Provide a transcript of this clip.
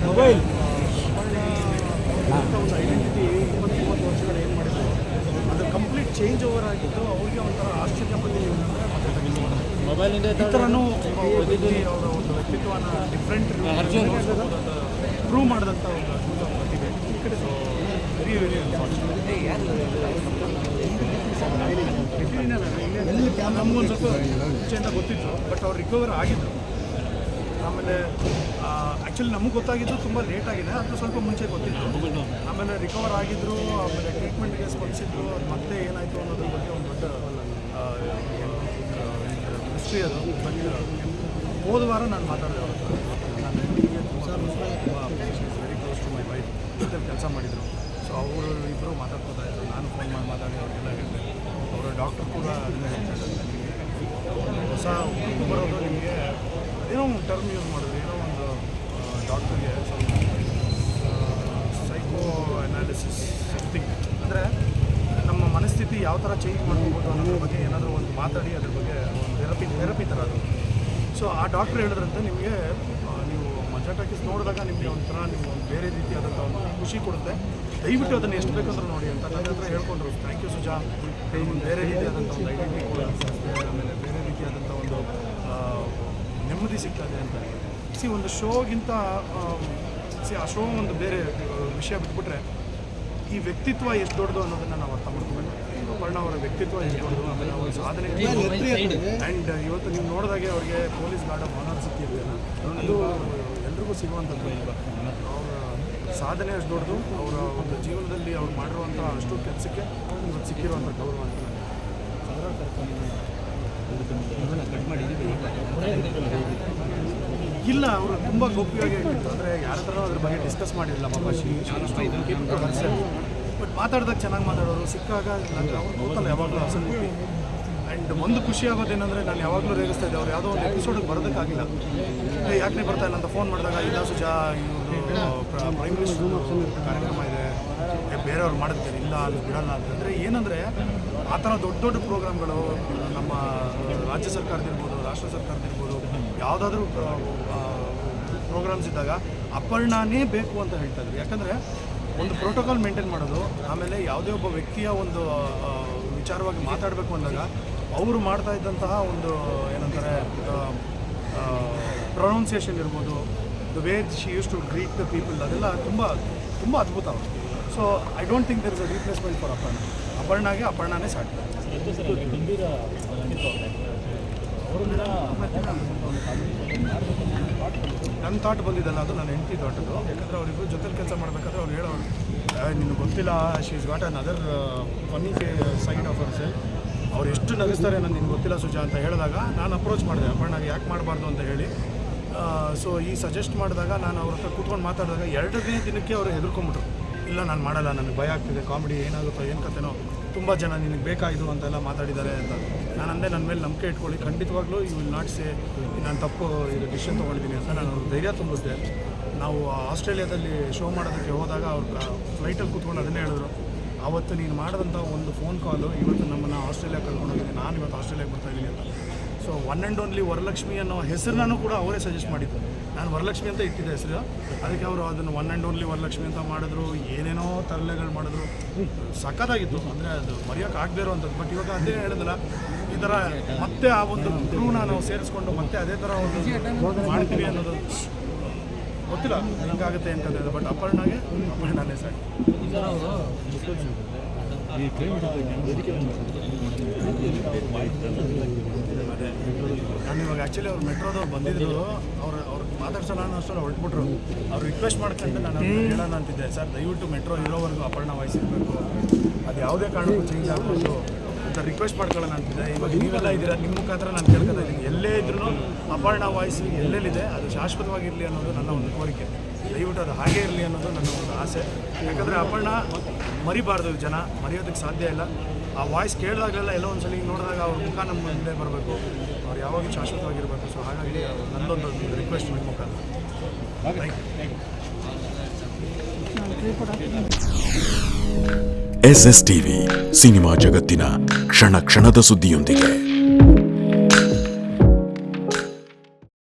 Mobile ಅದು complete change over ಆಗಿದ್ದು ಅವ್ರಿಗೆ ಒಂಥರ ಆಶ್ಚರ್ಯ ಬಂದಿದೆ. ಮೊಬೈಲಿಂದ ಈ ಥರನೂ ಅವರ ಒಂದು ವ್ಯಕ್ತಿತ್ವನ ಡಿಫ್ರೆಂಟ್ ಪ್ರೂವ್ ಮಾಡಿದಂಥ ಒಂದು ಅದ್ಭುತ ಪ್ರತಿಭೆ. ಈ ಕಡೆ ವೆರಿ ವೆರಿ ನಮಗೊಂದು ಸ್ವಲ್ಪ ಮುಂಚೆಯಿಂದ ಗೊತ್ತಿತ್ತು, ಬಟ್ ಅವ್ರು ರಿಕವರ್ ಆಗಿದ್ದರು. ಆಮೇಲೆ ಆ್ಯಕ್ಚುಲಿ ನಮಗೆ ಗೊತ್ತಾಗಿದ್ದು ತುಂಬ ಲೇಟ್ ಆಗಿದೆ, ಅದು ಸ್ವಲ್ಪ ಮುಂಚೆ ಗೊತ್ತಿತ್ತು. ಆಮೇಲೆ ರಿಕವರ್ ಆಗಿದ್ದರು, ಆಮೇಲೆ ಟ್ರೀಟ್ಮೆಂಟ್ಗೆ ಸ್ಪಂದಿಸಿದ್ರು. ಅದು ಮತ್ತೆ ಏನಾಯಿತು ಅನ್ನೋದ್ರ ಬಗ್ಗೆ ಒಂದು ದೊಡ್ಡ ಹಿಸ್ಟ್ರಿ ಅದು. ಬಟ್ ಹೋದ ವಾರ ನಾನು ಮಾತಾಡಿದೆ ಅವ್ರ ಹತ್ರ. ನಾನು ಹೆಂಡಿಗೆ ತುಂಬ very close to my wife, ಜೊತೆ ಕೆಲಸ ಮಾಡಿದರು. ಸೊ ಅವರು ಇಬ್ಬರು ಮಾತಾಡ್ಕೋತಾ ಇದ್ರು. ನಾನು ಫೋನ್ ಮಾಡಿ ಮಾತಾಡಿ ಅವ್ರಿಗೆಲ್ಲ ಹೇಳಿದೆ. ಅವರ ಡಾಕ್ಟರ್ ಕೂಡ ಅದನ್ನೇ ಹೇಳ್ತಾರೆ, ನಿಮಗೆ ಹೊಸ ಹುಡುಕು ಬರೋದು, ನಿಮಗೆ ಏನೋ ಒಂದು ಟರ್ಮ್ ಯೂಸ್ ಮಾಡಿದ್ರು, ಏನೋ ಒಂದು ಡಾಕ್ಟರ್ಗೆ ಸೈಕೋ ಅನಾಲಿಸಿಸ್ ಸಮಥಿಂಗ್, ಅಂದರೆ ನಮ್ಮ ಮನಸ್ಥಿತಿ ಯಾವ ಥರ ಚೇಂಜ್ ಮಾಡ್ಕೋಬೋದು ಅನ್ನೋದ್ರ ಬಗ್ಗೆ ಏನಾದರೂ ಒಂದು ಮಾತಾಡಿ ಅದ್ರ ಬಗ್ಗೆ ಒಂದು ಥೆರಪಿ ಥರ ಅದು. ಸೊ ಆ ಡಾಕ್ಟ್ರ್ ಹೇಳಿದ್ರಂತೆ, ನಿಮಗೆ ನೀವು ಮಜಾ ಟಾಕೀಸ್ ನೋಡಿದಾಗ ನಿಮಗೆ ಒಂಥರ ನೀವು ಒಂದು ಬೇರೆ ರೀತಿಯಾದಂಥ ಒಂದು ಖುಷಿ ಕೊಡುತ್ತೆ, ದಯವಿಟ್ಟು ಅದನ್ನು ಎಷ್ಟು ಬೇಕಂದ್ರೂ ನೋಡಿ ಅಂತ ನನ್ನ ಹತ್ರ ಹೇಳ್ಕೊಂಡ್ರು. ಥ್ಯಾಂಕ್ ಯು ಸುಜಾ, ಒಂದು ಬೇರೆ ರೀತಿಯಾದಂಥ ಒಂದು ಐಡೆಂಟಿಟಿ ಕೂಡ ಅನಿಸುತ್ತೆ, ಆಮೇಲೆ ಬೇರೆ ರೀತಿಯಾದಂಥ ಒಂದು ನೆಮ್ಮದಿ ಸಿಗ್ತದೆ ಅಂತ. ಒಂದು ಶೋಗಿಂತ ಆ ಶೋ ಒಂದು ಬೇರೆ ವಿಷಯ ಬಿಟ್ಬಿಟ್ರೆ ಈ ವ್ಯಕ್ತಿತ್ವ ಎಷ್ಟು ದೊಡ್ಡದು ಅನ್ನೋದನ್ನು ನಾವು ಅರ್ಥ ಮಾಡ್ಕೋಬೇಕು. ಅಪರ್ಣಾ ಅವರ ವ್ಯಕ್ತಿತ್ವ ಎಷ್ಟು ದೊಡ್ಡದು, ಆಮೇಲೆ ಅವರ ಸಾಧನೆ. ಆ್ಯಂಡ್ ಇವತ್ತು ನೀವು ನೋಡಿದಾಗೆ ಅವ್ರಿಗೆ ಪೊಲೀಸ್ ಗಾರ್ಡ್ ಆಫ್ ಆನರ್ ಸಿಕ್ಕಿದೆ, ಅದು ಎಲ್ರಿಗೂ ಸಿಗುವಂಥದ್ದು. ಅವರ ಸಾಧನೆ ಅಷ್ಟು ದೊಡ್ಡದು, ಅವರ ಒಂದು ಜೀವನದಲ್ಲಿ ಅವ್ರು ಮಾಡಿರುವಂಥ ಅಷ್ಟು ಕೆಲಸಕ್ಕೆ ಇವತ್ತು ಸಿಕ್ಕಿರುವಂಥ ಗೌರವ ಅಂತ. ಇಲ್ಲ, ಅವರು ತುಂಬ ಗೌಪ್ಯವಾಗಿ ಆಗಿತ್ತು. ಅಂದರೆ ಯಾರ ಥರ ಅದ್ರ ಬಗ್ಗೆ ಡಿಸ್ಕಸ್ ಮಾಡಿರಲಿಲ್ಲ. ಬಟ್ ಮಾತಾಡಿದಾಗ ಚೆನ್ನಾಗಿ ಮಾತಾಡೋರು, ಸಿಕ್ಕಾಗ ಅವ್ರು ಗೊತ್ತಲ್ಲ ಯಾವಾಗಲೂ ಅಸಲಿಟಿ. ಆ್ಯಂಡ್ ಒಂದು ಖುಷಿ ಆಗೋದೇನೆಂದರೆ, ನಾನು ಯಾವಾಗಲೂ ರೇಗಿಸ್ತಾ ಇದ್ದೆ, ಅವ್ರು ಯಾವುದೋ ಒಂದು ಎಪಿಸೋಡಿಗೆ ಬರೋದಕ್ಕಾಗಿಲ್ಲ. ಯಾಕೆ ಬರ್ತಾ ಇಲ್ಲ ಅಂತ ಫೋನ್ ಮಾಡಿದಾಗ, ಇಲ್ಲ ಸುಜಾ, ಇವರು ಪ್ರೈಮ್ ಮಿನಿಸ್ಟರ್ ಕಾರ್ಯಕ್ರಮ ಇದೆ, ಬೇರೆಯವ್ರು ಮಾಡಿರ್ತಾರೆ, ಇಲ್ಲ ಅಲ್ಲಿ ಬಿಡಲ್ಲ ಅಂತಂದರೆ ಏನಂದರೆ, ಆ ಥರ ದೊಡ್ಡ ದೊಡ್ಡ ಪ್ರೋಗ್ರಾಮ್ಗಳು ನಮ್ಮ ರಾಜ್ಯ ಸರ್ಕಾರದಿರ್ಬೋದು, ರಾಷ್ಟ್ರ ಸರ್ಕಾರದಿರ್ಬೋದು, ಯಾವುದಾದ್ರೂ ಪ್ರೋಗ್ರಾಮ್ಸ್ ಇದ್ದಾಗ ಅಪರ್ಣಾನೇ ಬೇಕು ಅಂತ ಹೇಳ್ತಾಯಿದ್ರು. ಯಾಕಂದರೆ ಒಂದು ಪ್ರೋಟೋಕಾಲ್ ಮೇಂಟೈನ್ ಮಾಡೋದು, ಆಮೇಲೆ ಯಾವುದೇ ಒಬ್ಬ ವ್ಯಕ್ತಿಯ ಒಂದು ವಿಚಾರವಾಗಿ ಮಾತಾಡಬೇಕು ಅಂದಾಗ ಅವರು ಮಾಡ್ತಾ ಇದ್ದಂತಹ ಒಂದು ಏನಂತಾರೆ ಪ್ರೊನೌನ್ಸಿಯೇಷನ್ ಇರ್ಬೋದು, the way she use to greet the people, ಅದೆಲ್ಲ ತುಂಬ ತುಂಬ ಅದ್ಭುತ ಅವರು. So I don't think there is a replacement for ಅಪರ್ಣಾಗೆ ಅಪರ್ಣಾನೇ ಸಾಕು. ನನ್ನ ಥಾಟ್ ಬಂದಿದ್ದಲ್ಲ, ಅದು ನನ್ನ ಹೆಂಡತಿ ಥಾಟ್ ಅದು. ಯಾಕಂದರೆ ಅವರಿಬ್ಬರು ಜೊತೆಲಿ ಕೆಲಸ ಮಾಡಬೇಕಾದ್ರೆ ಅವ್ರು ಹೇಳೋರು, ನಿನಗೆ ಗೊತ್ತಿಲ್ಲ, she is got an other funny side of our self. ಅವ್ರು ಎಷ್ಟು ನಗಿಸ್ತಾರೆ ನಾನು ನಿನ್ಗೆ ಗೊತ್ತಿಲ್ಲ ಸುಜಾ ಅಂತ ಹೇಳಿದಾಗ ನಾನು ಅಪ್ರೋಚ್ ಮಾಡಿದೆ ಅಪರ್ಣಾಗೆ, ಯಾಕೆ ಮಾಡಬಾರ್ದು ಅಂತ ಹೇಳಿ. ಸೊ ಈ ಸಜೆಸ್ಟ್ ಮಾಡಿದಾಗ ನಾನು ಅವ್ರ ಹತ್ರ ಕೂತ್ಕೊಂಡು ಮಾತಾಡಿದಾಗ 2ನೇ ದಿನಕ್ಕೆ ಅವರು ಹೆದರ್ಕೊಂಬಿಟ್ರು. ಇಲ್ಲ ನಾನು ಮಾಡಲ್ಲ, ನನಗೆ ಭಯ ಆಗ್ತಿದೆ, ಕಾಮಿಡಿ ಏನಾಗುತ್ತೋ ಏನು ಕತೆನೋ, ತುಂಬ ಜನ ನಿನಗೆ ಬೇಕಾಯಿತು ಅಂತೆಲ್ಲ ಮಾತಾಡಿದ್ದಾರೆ ಅಂತ. ನಾನು ಅಂದೆ, ನನ್ನ ಮೇಲೆ ನಂಬಿಕೆ ಇಟ್ಕೊಳ್ಳಿ, ಖಂಡಿತವಾಗ್ಲೂ ಯು ವಿಲ್ ನಾಟ್ ಸೇ ನಾನು ತಪ್ಪು ಇದು ಡಿಸಿಷನ್ ತೊಗೊಂಡಿದ್ದೀನಿ ಅಂತ ನಾನು ಅವ್ರಿಗೆ ಧೈರ್ಯ ತುಂಬಿದ್ದೆ. ನಾವು ಆಸ್ಟ್ರೇಲಿಯಾದಲ್ಲಿ ಶೋ ಮಾಡೋದಕ್ಕೆ ಹೋದಾಗ ಅವ್ರು ಫ್ಲೈಟಲ್ಲಿ ಕೂತ್ಕೊಂಡು ಅದನ್ನೇ ಹೇಳಿದ್ರು, ಆವತ್ತು ನೀನು ಮಾಡಿದಂಥ ಒಂದು ಫೋನ್ ಕಾಲು ಇವತ್ತು ನಮ್ಮನ್ನು ಆಸ್ಟ್ರೇಲಿಯಾ ಕರ್ಕೊಂಡೋಗಿದೆ, ನಾನು ಇವತ್ತು ಆಸ್ಟ್ರೇಲಿಯಾಗೆ ಬರ್ತಾಯಿದ್ದೀನಿ ಅಂತ. So one and only Varalakshmi ಅನ್ನೋ ಹೆಸರನ್ನು ಕೂಡ ಅವರೇ ಸಜೆಸ್ಟ್ ಮಾಡಿದ್ದು. ನಾನು ವರಲಕ್ಷ್ಮಿ ಅಂತ ಇಟ್ಟಿದ್ದೆ ಹೆಸರು, ಅದಕ್ಕೆ ಅವರು ಅದನ್ನು ಒನ್ ಆ್ಯಂಡ್ ಓನ್ಲಿ ವರಲಕ್ಷ್ಮಿ ಅಂತ ಮಾಡಿದ್ರು, ಏನೇನೋ ತರಲೆಗಳು ಮಾಡಿದ್ರು. ಸಖತ್ತಾಗಿತ್ತು, ಅಂದರೆ ಅದು ಮರೆಯೋಕೆ ಆಗದೇ ಇರೋವಂಥದ್ದು. ಬಟ್ ಇವಾಗ ಅದೇ ಹೇಳಿದ್ರಲ್ಲ, ಈ ಥರ ಮತ್ತೆ ಆ ಒಂದು ಕ್ರೂನ ನಾವು ಸೇರಿಸ್ಕೊಂಡು ಮತ್ತೆ ಅದೇ ಥರ ಒಂದು ಮಾಡ್ತೀವಿ ಅನ್ನೋದು ಗೊತ್ತಿಲ್ಲ ಹೆಂಗಾಗುತ್ತೆ ಅಂತಂದರೆ. ಬಟ್ ಅಪರ್ಣಾನೇ ಸಾಕು. ಅದೇ ನಾನು ಇವಾಗ ಆ್ಯಕ್ಚುಲಿ ಅವ್ರು ಮೆಟ್ರೋದವ್ರು ಬಂದಿದ್ರು, ಅವ್ರು ಮಾತಾಡ್ಸೋಣ ಅನ್ನೋ ಅಷ್ಟರಲ್ಲಿ ಹೊರಟ್ಬಿಟ್ರು. ಅವ್ರು ರಿಕ್ವೆಸ್ಟ್ ಮಾಡ್ಕೊಂಡು ನಾನು ಹೇಳೋಣ ಅಂತಿದ್ದೆ, ಸರ್ ದಯವಿಟ್ಟು ಮೆಟ್ರೋ ಇರೋವರೆಗೂ ಅಪರ್ಣಾ ವಾಯ್ಸ್ ಇರಬೇಕು, ಅದು ಯಾವುದೇ ಕಾರಣಕ್ಕೂ ಚೇಂಜ್ ಆಗಬೇಕು ಅಂತ ರಿಕ್ವೆಸ್ಟ್ ಮಾಡ್ಕೊಳ್ಳೋಣ ಅಂತಿದ್ದೆ. ಇವಾಗ ನೀವೆಲ್ಲ ಇದ್ದೀರಾ, ನಿಮ್ಮ ಮುಖಾಂತರ ನಾನು ಕೇಳ್ಕೊತಾ ಇದ್ದೀನಿ, ಎಲ್ಲೇ ಇದ್ರೂ ಅಪರ್ಣಾ ವಾಯ್ಸ್ ಎಲ್ಲೆಲ್ಲಿದೆ ಅದು ಶಾಶ್ವತವಾಗಿರಲಿ ಅನ್ನೋದು ನನ್ನ ಒಂದು ಕೋರಿಕೆ. ದಯವಿಟ್ಟು ಅದು ಹಾಗೇ ಇರಲಿ ಅನ್ನೋದು ನನ್ನ ಒಂದು ಆಸೆ. ಯಾಕಂದರೆ ಅಪರ್ಣಾ ಮರಿಬಾರ್ದು ಜನ, ಮರೆಯೋದಕ್ಕೆ ಸಾಧ್ಯ ಇಲ್ಲ. ಆ ವಾಯ್ಸ್ ಕೇಳಿದಾಗಲೆಲ್ಲ ಎಲ್ಲೋ ಒಂದು ಸಲ ನೋಡಿದಾಗ ಅವ್ರ ಮುಖ ನಮ್ಮ ಮುಂದೆ ಬರಬೇಕು, ಅವ್ರು ಯಾವಾಗಲೂ ಶಾಶ್ವತವಾಗಿರಬೇಕು. ಸೊ ಹಾಗಾಗಿ ನನ್ನದೊಂದು ರಿಕ್ವೆಸ್ಟ್ ನಿಮ್ಮ ಮುಖಾಂತರ. SS TV ಸಿನಿಮಾ ಜಗತ್ತಿನ ಕ್ಷಣ ಕ್ಷಣದ ಸುದ್ದಿಯೊಂದಿಗೆ.